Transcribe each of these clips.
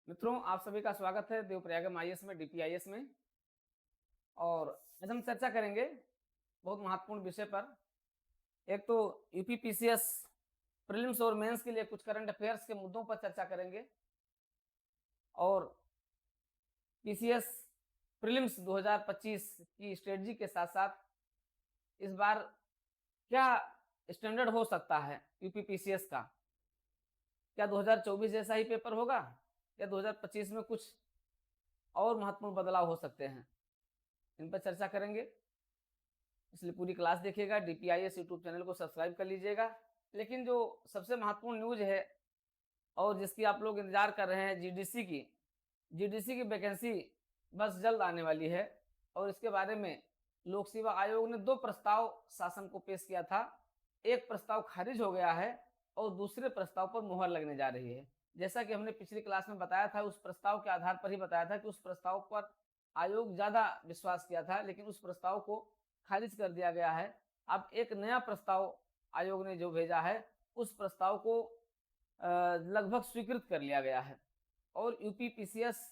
मित्रों, आप सभी का स्वागत है देवप्रयागम आईएएस में, डीपीआईएस में। और आज हम चर्चा करेंगे बहुत महत्वपूर्ण विषय पर। एक तो यूपीपीसीएस प्रीलिम्स और मेंस के लिए कुछ करंट अफेयर्स के मुद्दों पर चर्चा करेंगे, और पीसीएस प्रीलिम्स 2025 की स्ट्रेटजी के साथ साथ इस बार क्या स्टैंडर्ड हो सकता है यूपीपीसीएस का। क्या 2024 जैसा ही पेपर होगा या 2025 में कुछ और महत्वपूर्ण बदलाव हो सकते हैं, इन पर चर्चा करेंगे। इसलिए पूरी क्लास देखिएगा, डीपीआईएस यूट्यूब चैनल को सब्सक्राइब कर लीजिएगा। लेकिन जो सबसे महत्वपूर्ण न्यूज है और जिसकी आप लोग इंतजार कर रहे हैं, जीडीसी की वैकेंसी बस जल्द आने वाली है। और इसके बारे में लोक सेवा आयोग ने 2 प्रस्ताव शासन को पेश किया था। एक प्रस्ताव खारिज हो गया है और दूसरे प्रस्ताव पर मुहर लगने जा रही है। जैसा कि हमने पिछली क्लास में बताया था, उस प्रस्ताव के आधार पर ही बताया था कि उस प्रस्ताव पर आयोग ज्यादा विश्वास किया था, लेकिन उस प्रस्ताव को खारिज कर दिया गया है। अब एक नया प्रस्ताव आयोग ने जो भेजा है, उस प्रस्ताव को लगभग स्वीकृत कर लिया गया है। और यूपीपीसीएस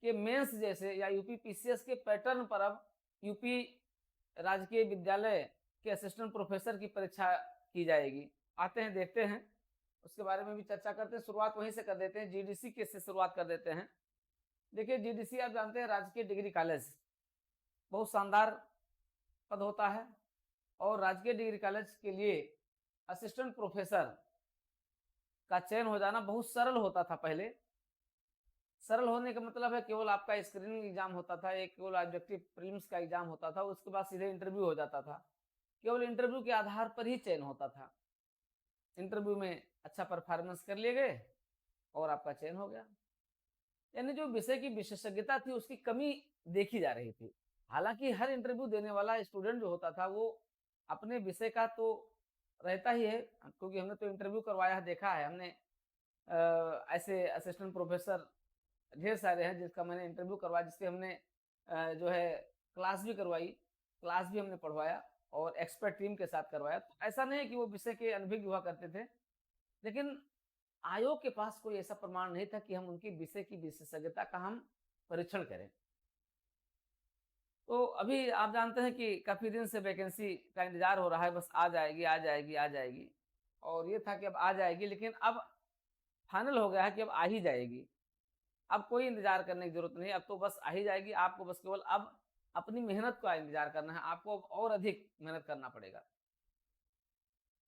के मेंस जैसे या यूपीपीसीएस के पैटर्न पर अब यूपी राजकीय विद्यालय के असिस्टेंट प्रोफेसर की परीक्षा की जाएगी। आते हैं, देखते हैं, उसके बारे में भी चर्चा करते हैं। शुरुआत वहीं से कर देते हैं, जीडीसी के से शुरुआत कर देते हैं। देखिए, जीडीसी आप जानते हैं, राजकीय डिग्री कॉलेज, बहुत शानदार पद होता है। और राजकीय डिग्री कॉलेज के लिए असिस्टेंट प्रोफेसर का चयन हो जाना बहुत सरल होता था पहले। सरल होने का मतलब है केवल आपका स्क्रीनिंग एग्जाम होता था, एक केवल ऑब्जेक्टिव प्रीलिम्स का एग्जाम होता था, उसके बाद सीधे इंटरव्यू हो जाता था। केवल इंटरव्यू के आधार पर ही चयन होता था। इंटरव्यू में अच्छा परफॉर्मेंस कर लिए गए और आपका चयन हो गया। यानी जो विषय की विशेषज्ञता थी उसकी कमी देखी जा रही थी। हालांकि हर इंटरव्यू देने वाला स्टूडेंट जो होता था वो अपने विषय का तो रहता ही है, क्योंकि हमने तो इंटरव्यू करवाया है, देखा है हमने। ऐसे असिस्टेंट प्रोफेसर ढेर सारे हैं जिसका मैंने इंटरव्यू करवाया, जिसके हमने जो है क्लास भी करवाई, क्लास भी हमने पढ़वाया और एक्सपर्ट टीम के साथ करवाया। तो ऐसा नहीं है कि वो विषय के अनभिज्ञ हुआ करते थे, लेकिन आयोग के पास कोई ऐसा प्रमाण नहीं था कि हम उनकी विषय की विशेषज्ञता का हम परीक्षण करें। तो अभी आप जानते हैं कि काफी दिन से वैकेंसी का इंतजार हो रहा है, बस आ जाएगी आ जाएगी आ जाएगी। और ये था कि अब आ जाएगी, लेकिन अब फाइनल हो गया है कि अब आ ही जाएगी। अब कोई इंतजार करने की जरूरत नहीं, अब तो बस आ ही जाएगी। आपको बस केवल अब अपनी मेहनत का इंतजार करना है, आपको अब और अधिक मेहनत करना पड़ेगा।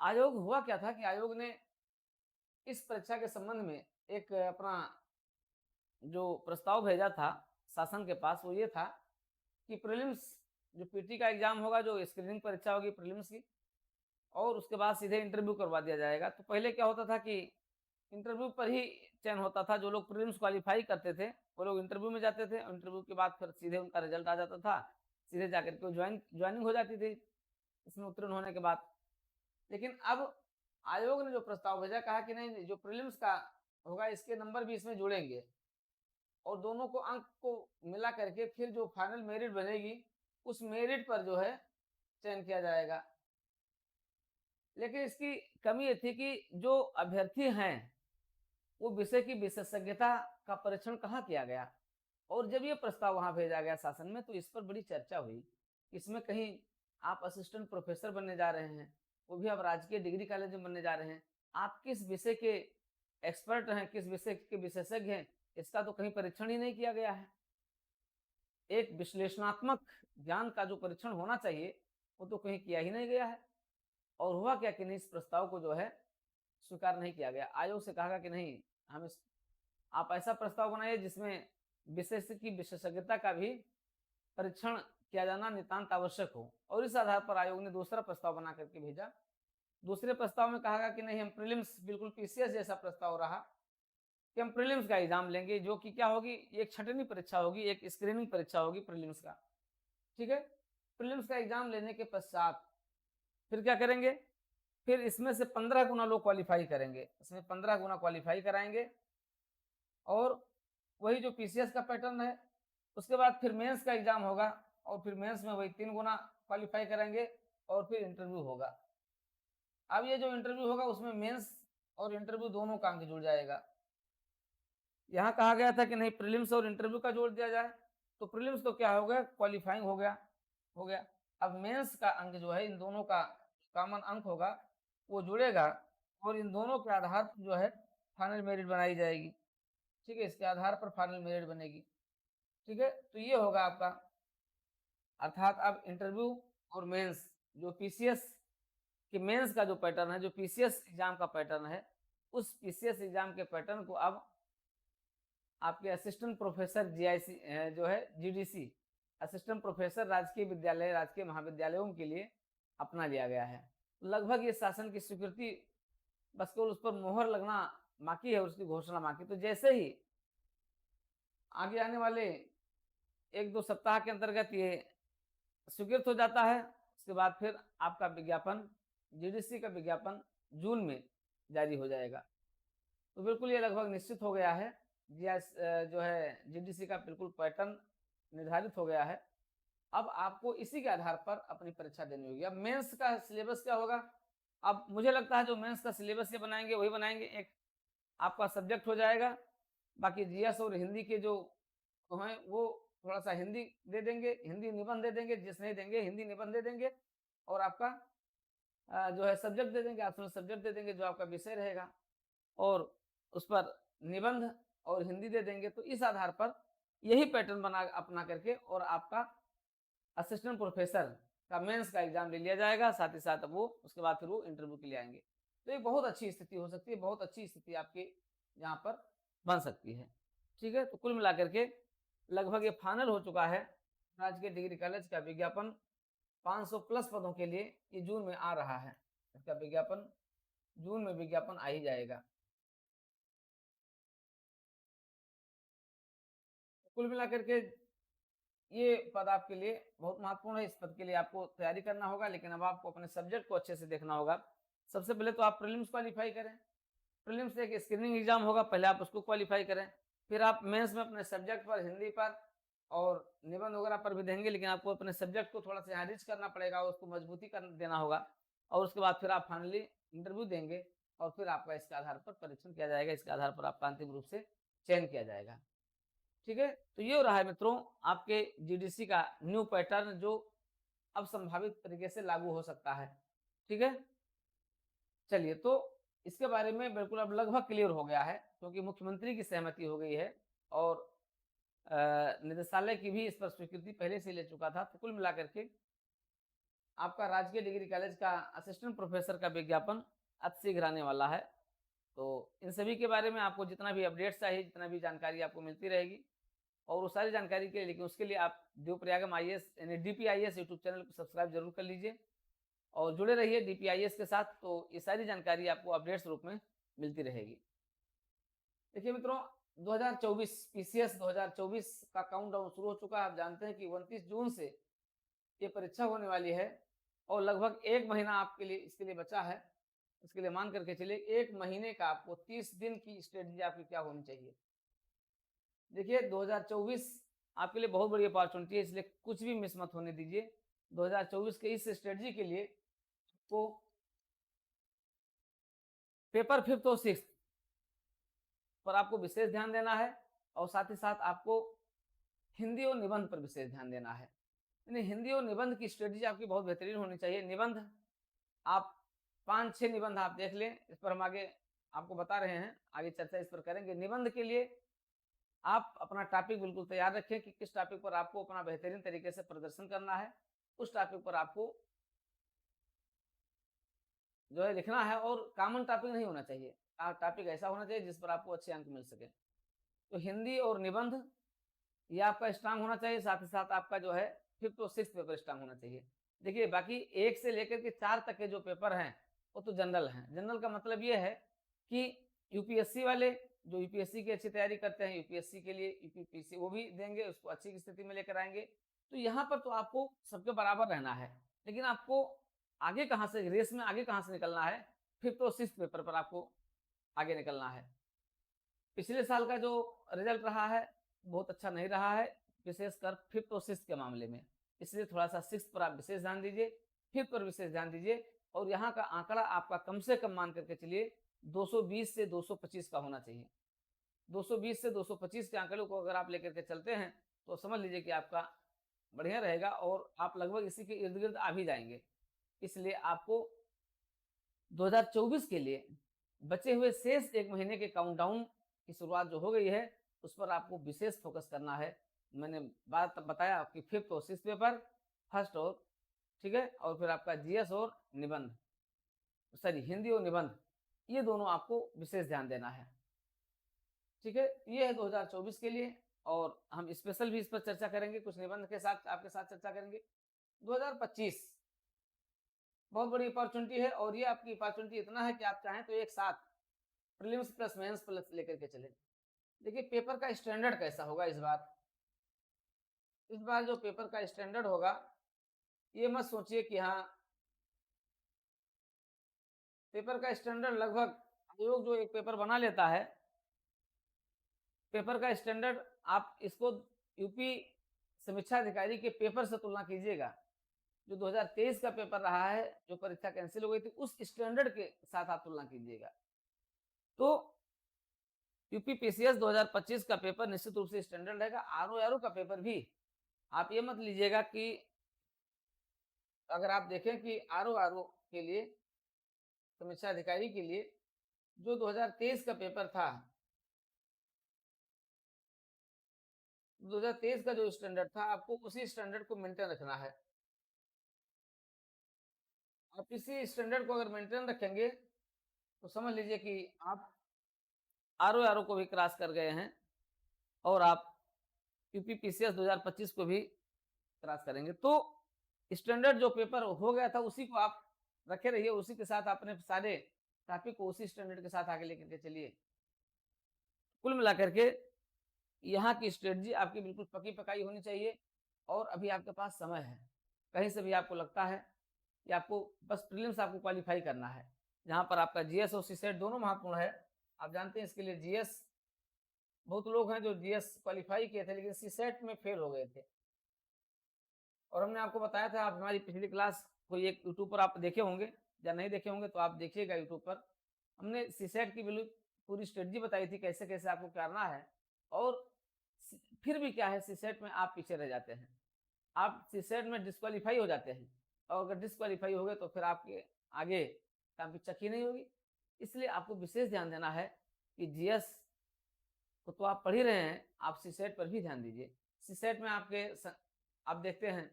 आयोग हुआ क्या था कि आयोग ने इस परीक्षा के संबंध में एक अपना जो प्रस्ताव भेजा था शासन के पास, वो ये था कि प्रीलिम्स, जो पीटी का एग्जाम होगा, जो स्क्रीनिंग परीक्षा होगी प्रीलिम्स की, और उसके बाद सीधे इंटरव्यू करवा दिया जाएगा। तो पहले क्या होता था कि इंटरव्यू पर ही चयन होता था। जो लोग प्रीलिम्स क्वालिफाई करते थे वो लोग इंटरव्यू में जाते थे, इंटरव्यू के बाद फिर सीधे उनका रिजल्ट आ जाता था, सीधे जाकर के ज्वाइनिंग हो जाती थी इसमें उत्तीर्ण होने के बाद। लेकिन अब आयोग ने जो प्रस्ताव भेजा, कहा कि नहीं, जो प्रीलिम्स का होगा इसके नंबर भी इसमें जुड़ेंगे और दोनों को अंक को मिला करके फिर जो फाइनल मेरिट बनेगी उस मेरिट पर जो है चयन किया जाएगा। लेकिन इसकी कमी ये थी कि जो अभ्यर्थी हैं वो विषय की विशेषज्ञता का परीक्षण कहाँ किया गया। और जब ये प्रस्ताव वहां भेजा गया शासन में, तो इस पर बड़ी चर्चा हुई। इसमें कहीं आप असिस्टेंट प्रोफेसर बनने जा रहे हैं, वो भी आप राजकीय डिग्री कॉलेज में बनने जा रहे हैं, आप किस विषय के एक्सपर्ट हैं, किस विषय के विशेषज्ञ हैं, इसका तो कहीं परीक्षण ही नहीं किया गया है। एक विश्लेषणात्मक ज्ञान का जो परीक्षण होना चाहिए वो तो कहीं किया ही नहीं गया है। और हुआ क्या कि नहीं, इस प्रस्ताव को जो है स्वीकार नहीं किया गया। आयोग से कहा कि नहीं, हम इस आप ऐसा प्रस्ताव बनाइए जिसमें विषय की विशेषज्ञता का भी परीक्षण किया जाना नितांत आवश्यक हो। और इस आधार पर आयोग ने दूसरा प्रस्ताव बना करके भेजा। दूसरे प्रस्ताव में कहा कि नहीं, हम प्रीलिम्स, बिल्कुल पीसीएस जैसा प्रस्ताव रहा कि हम प्रीलिम्स का एग्जाम लेंगे, जो कि क्या होगी, एक छटनी परीक्षा होगी, एक स्क्रीनिंग परीक्षा होगी प्रीलिम्स का। ठीक है, प्रीलिम्स का एग्जाम लेने के पश्चात फिर क्या करेंगे, फिर इसमें से 15 गुना लोग क्वालिफाई करेंगे, इसमें 15 गुना क्वालिफाई कराएंगे। और वही जो पीसीएस का पैटर्न है, उसके बाद फिर मेंस का एग्जाम होगा और फिर मेंस में वही 3 गुना क्वालिफाई करेंगे और फिर इंटरव्यू होगा। अब ये जो इंटरव्यू होगा उसमें मेंस और इंटरव्यू दोनों का अंक जुड़ जाएगा। यहाँ कहा गया था कि नहीं प्रीलिम्स और इंटरव्यू का जोड़ दिया जाए, तो प्रीलिम्स तो क्या हो गया, क्वालिफाइंग हो गया। अब मेंस का अंक जो है, इन दोनों का कॉमन अंक होगा वो जुड़ेगा और इन दोनों के आधार पर जो है फाइनल मेरिट बनाई जाएगी। ठीक है, इसके आधार पर फाइनल मेरिट बनेगी। ठीक है, तो ये होगा आपका, अर्थात अब इंटरव्यू और मेंस जो पीसीएस कि मेंस का जो पैटर्न है, जो पीसीएस एग्जाम का पैटर्न है, उस पीसीएस एग्जाम के पैटर्न को अब आपके असिस्टेंट प्रोफेसर जीआईसी जो है जीडीसी, असिस्टेंट प्रोफेसर राजकीय विद्यालय, राजकीय महाविद्यालयों के लिए अपना लिया गया है। लगभग ये शासन की स्वीकृति बस केवल उस पर मोहर लगना बाकी है, उसकी घोषणा बाकी। तो जैसे ही आगे आने वाले 1-2 सप्ताह के अंतर्गत ये स्वीकृत हो जाता है, उसके बाद फिर आपका विज्ञापन, जीडीसी का विज्ञापन जून में जारी हो जाएगा। तो बिल्कुल ये लगभग निश्चित हो गया है, जो है जीडीसी का बिल्कुल पैटर्न निर्धारित हो गया है। अब आपको इसी के आधार पर अपनी परीक्षा देनी होगी। अब मेंस का सिलेबस क्या होगा, अब मुझे लगता है जो मेंस का सिलेबस ये बनाएंगे वही बनाएंगे। एक आपका सब्जेक्ट हो जाएगा, बाकी जीएस और हिंदी के जो हैं वो थोड़ा सा हिंदी दे देंगे, हिंदी निबंध दे देंगे, जिस नहीं देंगे हिंदी निबंध दे देंगे, और आपका जो है सब्जेक्ट दे देंगे, ऑप्शनल सब्जेक्ट दे देंगे जो आपका विषय रहेगा, और उस पर निबंध और हिंदी दे देंगे। तो इस आधार पर यही पैटर्न बना अपना करके और आपका असिस्टेंट प्रोफेसर का मेंस का एग्जाम ले लिया जाएगा, साथ ही साथ वो उसके बाद फिर वो इंटरव्यू के लिए आएंगे। तो एक बहुत अच्छी स्थिति हो सकती है, बहुत अच्छी स्थिति आपकी यहाँ पर बन सकती है। ठीक है, तो कुल मिलाकर के लगभग ये फाइनल हो चुका है, राजकीय डिग्री कॉलेज का विज्ञापन 500 प्लस पदों के लिए ये जून में आ रहा है। इसका विज्ञापन जून में विज्ञापन आ ही जाएगा। कुल मिलाकर के ये पद आपके लिए बहुत महत्वपूर्ण है। इस पद के लिए आपको तैयारी करना होगा, लेकिन अब आपको अपने सब्जेक्ट को अच्छे से देखना होगा। सबसे पहले तो आप प्रीलिम्स क्वालिफाई करें। प्रीलिम्स एक स्क्रीनिंग एग्जाम होगा, पहले आप उसको क्वालिफाई करें, फिर आप मेंस में अपने सब्जेक्ट पर, हिंदी पर और निबंध वगैरह पर भी देंगे, लेकिन आपको अपने सब्जेक्ट को थोड़ा सा यहाँ रिच करना पड़ेगा, उसको मजबूती कर देना होगा, और उसके बाद फिर आप फाइनली इंटरव्यू देंगे और फिर आपका इसके आधार पर परीक्षण किया जाएगा, इसके आधार पर आपका अंतिम रूप से चयन किया जाएगा। ठीक है, तो ये हो रहा है मित्रों आपके जीडीसी का न्यू पैटर्न, जो अब संभावित तरीके से लागू हो सकता है। ठीक है, चलिए, तो इसके बारे में बिल्कुल अब लगभग क्लियर हो गया है, क्योंकि मुख्यमंत्री की सहमति हो गई है और निदेशालय की भी इस पर स्वीकृति पहले से ले चुका था। तो कुल मिलाकर के आपका राजकीय डिग्री कॉलेज का असिस्टेंट प्रोफेसर का विज्ञापन अति शीघ्र आने वाला है। तो इन सभी के बारे में आपको जितना भी अपडेट्स चाहिए, जितना भी जानकारी आपको मिलती रहेगी, और वो सारी जानकारी के लिए, लेकिन उसके लिए आप देवप्रयागम आईएएस यानी डीपीआईएस यूट्यूब चैनल को सब्सक्राइब जरूर कर लीजिए और जुड़े रहिए डीपीआईएस के साथ। तो ये सारी जानकारी आपको अपडेट्स रूप में मिलती रहेगी। देखिए मित्रों, 2024 पीसीएस 2024 का काउंटडाउन शुरू हो चुका है। आप जानते हैं कि 29 जून से ये परीक्षा होने वाली है और लगभग 1 महीना आपके लिए इसके लिए बचा है। इसके लिए मान करके चलिए 1 महीने का आपको 30 दिन की स्ट्रेटजी आपकी क्या होनी चाहिए। देखिए 2024 आपके लिए बहुत बड़ी अपॉर्चुनिटी है, इसलिए कुछ भी मिस मत होने दीजिए। 2024 के इस स्ट्रेटजी के लिए तो पेपर 5th और 6th पर आपको विशेष ध्यान देना है, और साथ ही साथ आपको हिंदी और निबंध पर विशेष ध्यान देना है। यानी हिंदी और निबंध की स्ट्रेटजी आपकी बहुत बेहतरीन होनी चाहिए। निबंध आप 5-6 निबंध आप देख लें, इस पर हम आगे आपको बता रहे हैं, आगे चर्चा इस पर करेंगे। निबंध के लिए आप अपना टॉपिक बिल्कुल तैयार रखें कि किस टॉपिक पर आपको अपना बेहतरीन तरीके से प्रदर्शन करना है, उस टॉपिक पर आपको जो है लिखना है, और कॉमन टॉपिक नहीं होना चाहिए। टॉपिक ऐसा होना चाहिए जिस पर आपको अच्छे अंक मिल सके। तो हिंदी और निबंध ये आपका स्ट्रांग होना चाहिए, साथ ही साथ आपका जो है 5th और 6th पेपर स्ट्रांग होना चाहिए। देखिए बाकी 1 से लेकर के 4 तक के जो पेपर हैं वो तो जनरल हैं। जनरल का मतलब ये है कि यूपीएससी वाले जो यूपीएससी की अच्छी तैयारी करते हैं, यूपीएससी के लिए यूपीपीसी वो भी देंगे, उसको अच्छी स्थिति में लेकर आएंगे। तो यहाँ पर तो आपको सबके बराबर रहना है, लेकिन आपको आगे कहाँ से रेस में आगे कहाँ से निकलना है, 5th और 6th पेपर पर आपको आगे निकलना है। पिछले साल का जो रिजल्ट रहा है बहुत अच्छा नहीं रहा है, विशेषकर 5th और 6th के मामले में, इसलिए थोड़ा सा 6th पर आप विशेष ध्यान दीजिए, 5th पर विशेष ध्यान दीजिए, और यहाँ का आंकड़ा आपका कम से कम मान करके चलिए 220 से 225 का होना चाहिए। 220 से 225 के आंकड़े को अगर आप लेकर के चलते हैं तो समझ लीजिए कि आपका बढ़िया रहेगा और आप लगभग इसी के इर्द गिर्द आ भी जाएंगे। इसलिए आपको 2024 के लिए बचे हुए शेष 1 महीने के काउंटडाउन की शुरुआत जो हो गई है उस पर आपको विशेष फोकस करना है। मैंने बात बताया कि 5th और 6th पेपर, फर्स्ट और ठीक है, और फिर आपका जीएस और निबंध, सॉरी हिंदी और निबंध, ये दोनों आपको विशेष ध्यान देना है। ठीक है, ये है 2024 के लिए और हम स्पेशल भी इस पर चर्चा करेंगे, कुछ निबंध के साथ आपके साथ चर्चा करेंगे। 2025 बहुत बड़ी अपॉर्चुनिटी है और ये आपकी अपॉर्चुनिटी इतना है कि आप चाहें तो एक साथ प्रीलिम्स प्लस मेंस प्लस लेकर के चले। देखिए पेपर का स्टैंडर्ड कैसा होगा इस बार जो पेपर का स्टैंडर्ड होगा, ये मत सोचिए कि हाँ पेपर का स्टैंडर्ड लगभग आयोग जो एक पेपर बना लेता है, पेपर का स्टैंडर्ड आप इसको यूपी समीक्षा अधिकारी के पेपर से तुलना कीजिएगा। जो 2023 का पेपर रहा है, जो परीक्षा कैंसिल हो गई थी, उस स्टैंडर्ड के साथ आप तुलना कीजिएगा। तो यूपी पीसीएस 2025 का पेपर निश्चित रूप से स्टैंडर्ड रहेगा। आरओ का पेपर भी आप ये मत लीजिएगा कि अगर आप देखें कि आरओ के लिए समीक्षा अधिकारी के लिए जो 2023 का पेपर था, 2023 का जो स्टैंडर्ड था, आपको उसी स्टैंडर्ड को मेंटेन रखना है। आप इसी स्टैंडर्ड को अगर मेंटेन रखेंगे तो समझ लीजिए कि आप आरओ को भी क्रॉस कर गए हैं और आप यूपी पीसीएस 2025 को भी क्रॉस करेंगे। तो स्टैंडर्ड जो पेपर हो गया था उसी को आप रखे रहिए, उसी के साथ अपने सारे टॉपिक को उसी स्टैंडर्ड के साथ आगे लेकर के चलिए। कुल मिलाकर के यहाँ की स्ट्रेटजी आपकी बिल्कुल पकी पकाई होनी चाहिए और अभी आपके पास समय है। कहीं से भी आपको लगता है कि आपको बस प्रीलिम्स आपको क्वालिफाई करना है, जहाँ पर आपका जीएस और सीसेट दोनों महत्वपूर्ण है। आप जानते हैं इसके लिए जीएस, बहुत लोग हैं जो जीएस क्वालिफाई किए थे लेकिन सीसेट में फेल हो गए थे। और हमने आपको बताया था, आप हमारी पिछली क्लास कोई एक यूट्यूब पर आप देखे होंगे या नहीं देखे होंगे तो आप देखिएगा यूट्यूब पर। हमने सीसेट की बिल्कुल पूरी स्ट्रेटजी बताई थी कैसे कैसे आपको करना है। और फिर भी क्या है, सीसेट में आप पीछे रह जाते हैं, आप सीसेट में डिस्क्वालीफाई हो जाते हैं और अगर डिस्क्वालीफाई हो गए तो फिर आपके आगे काम की चक्की नहीं होगी। इसलिए आपको विशेष ध्यान देना है कि जीएस को तो आप पढ़ ही रहे हैं, आप सीसेट पर भी ध्यान दीजिए। सीसेट में आप देखते हैं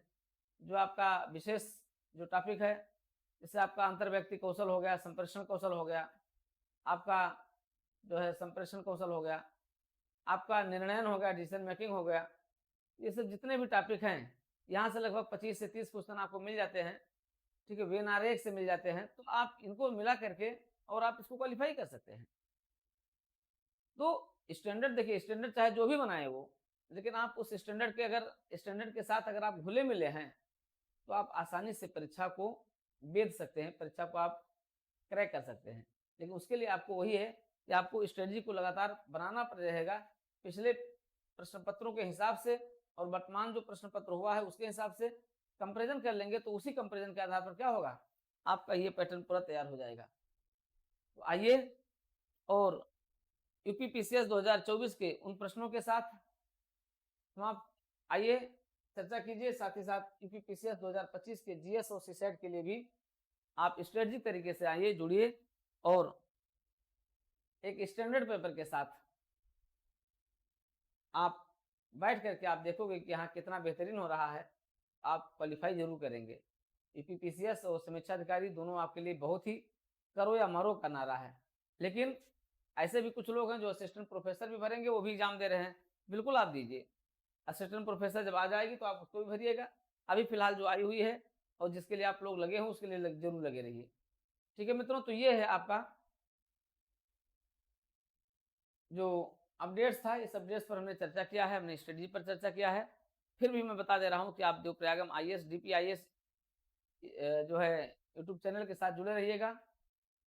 जो आपका विशेष जो टॉपिक है, जैसे आपका अंतर्व्यक्ति कौशल हो गया, संप्रेषण कौशल हो गया, आपका जो है संप्रेषण कौशल हो गया, आपका निर्णयन हो गया, डिसीजन मेकिंग हो गया, ये सब जितने भी टॉपिक हैं यहाँ से लगभग 25 से 30 क्वेश्चन आपको मिल जाते हैं। ठीक है, वेनारेक से मिल जाते हैं, तो आप इनको मिला करके और आप इसको क्वालिफाई कर सकते हैं। तो स्टैंडर्ड देखिए, स्टैंडर्ड चाहे जो भी बनाए वो, लेकिन आप उस स्टैंडर्ड के अगर स्टैंडर्ड के साथ अगर आप घुले मिले हैं तो आप आसानी से परीक्षा को बेच सकते हैं, परीक्षा को आप क्रैक कर सकते हैं। लेकिन उसके लिए आपको वही है कि आपको स्ट्रेटजी को लगातार बनाना रहेगा, पिछले प्रश्न पत्रों के हिसाब से और वर्तमान जो प्रश्न पत्र हुआ है उसके हिसाब से कंपैरिजन कर लेंगे, तो उसी कंपैरिजन के आधार पर क्या होगा, आपका ये पैटर्न पूरा तैयार हो जाएगा। तो आइए और यूपी पीसीएस 2024 के उन प्रश्नों के साथ हम आप आइए चर्चा कीजिए, साथ ही साथ यूपी पीसीएस 2025 के जीएस और सीसेट के लिए भी आप स्ट्रेटजी तरीके से आइए, जुड़िए और एक स्टैंडर्ड पेपर के साथ आप बैठ करके आप देखोगे कि हाँ कितना बेहतरीन हो रहा है, आप क्वालिफाई जरूर करेंगे। यूपी पीसीएस और समीक्षा अधिकारी दोनों आपके लिए बहुत ही करो या मरो का नारा है। लेकिन ऐसे भी कुछ लोग हैं जो असिस्टेंट प्रोफेसर भी भरेंगे, वो भी एग्जाम दे रहे हैं, बिल्कुल आप दीजिए। असिस्टेंट प्रोफेसर जब आ जाएगी तो आप उसको भी भरिएगा। अभी फिलहाल जो आई हुई है और जिसके लिए आप लोग लगे हो उसके लिए जरूर लगे रहिए। ठीक है मित्रों, तो ये है आपका जो अपडेट्स था, इस अपडेट्स पर हमने चर्चा किया है, हमने स्ट्रेटजी पर चर्चा किया है। फिर भी मैं बता दे रहा हूँ कि आप देवप्रयागम आईएएस डीपीआईएस जो है यूट्यूब चैनल के साथ जुड़े रहिएगा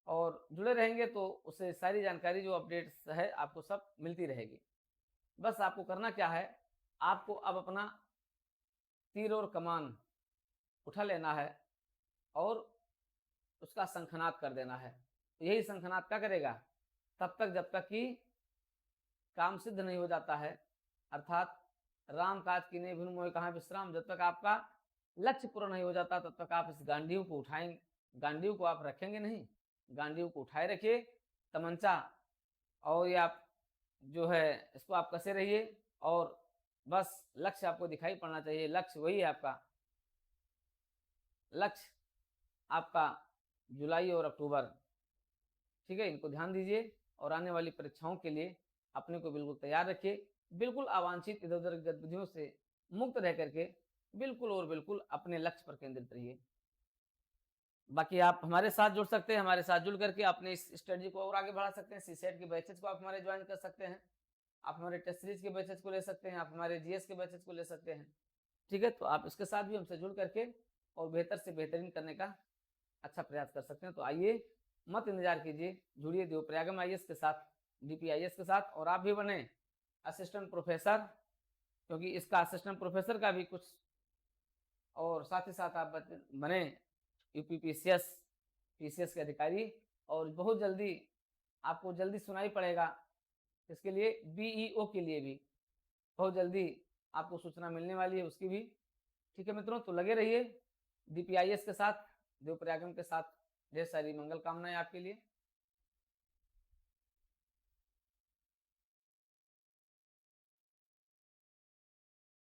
और जुड़े रहेंगे तो उससे सारी जानकारी जो अपडेट्स है आपको सब मिलती रहेगी। बस आपको करना क्या है, आपको अब अपना तीर और कमान उठा लेना है और उसका शंखनाद कर देना है। तो यही शंखनाद क्या करेगा, तब तक जब तक कि काम सिद्ध नहीं हो जाता है, अर्थात राम काज कीन्हे बिनु मोहि कहाँ विश्राम, जब तक आपका लक्ष्य पूरा नहीं हो जाता तब तक आप इस गांडीव को उठाएंगे, गांडीव को आप रखेंगे नहीं, गांडीव को उठाए रखिए, तमंचा और ये आप जो है इसको आप कसे रहिए और बस लक्ष्य आपको दिखाई पड़ना चाहिए। लक्ष्य वही है आपका, लक्ष्य आपका जुलाई और अक्टूबर, ठीक है, इनको ध्यान दीजिए और आने वाली परीक्षाओं के लिए अपने को बिल्कुल तैयार रखिए, बिल्कुल अवांछित इधर उधर गतिविधियों से मुक्त रह करके बिल्कुल और बिल्कुल अपने लक्ष्य पर केंद्रित रहिए। बाकी आप हमारे साथ जुड़ सकते हैं, हमारे साथ जुड़ करके अपने इस स्टडी को और आगे बढ़ा सकते हैं। सीसेट के बैचेज को आप हमारे ज्वाइन कर सकते हैं, आप हमारे टेस्ट सीरीज के बैचेज को ले सकते हैं, आप हमारे जीएस के बैचेज को ले सकते हैं, ठीक है। तो आप इसके साथ भी हमसे जुड़ करके और बेहतर से बेहतरीन करने का अच्छा प्रयास कर सकते हैं। तो आइए, मत इंतजार कीजिए, जुड़िए देवप्रयागम आईएएस के साथ, डीपीआईएस के साथ, और आप भी बने असिस्टेंट प्रोफेसर, क्योंकि इसका असिस्टेंट प्रोफेसर का भी कुछ, और साथ ही साथ आप बने यूपीपीसीएस पीसीएस के अधिकारी, और बहुत जल्दी आपको जल्दी सुनाई पड़ेगा इसके लिए, बीईओ के लिए भी बहुत जल्दी आपको सूचना मिलने वाली है उसकी भी, ठीक है मित्रों। तो लगे रहिए डीपीआईएस के साथ, देवप्रयागम के साथ। ढेर सारी मंगल कामनाएं आपके लिए।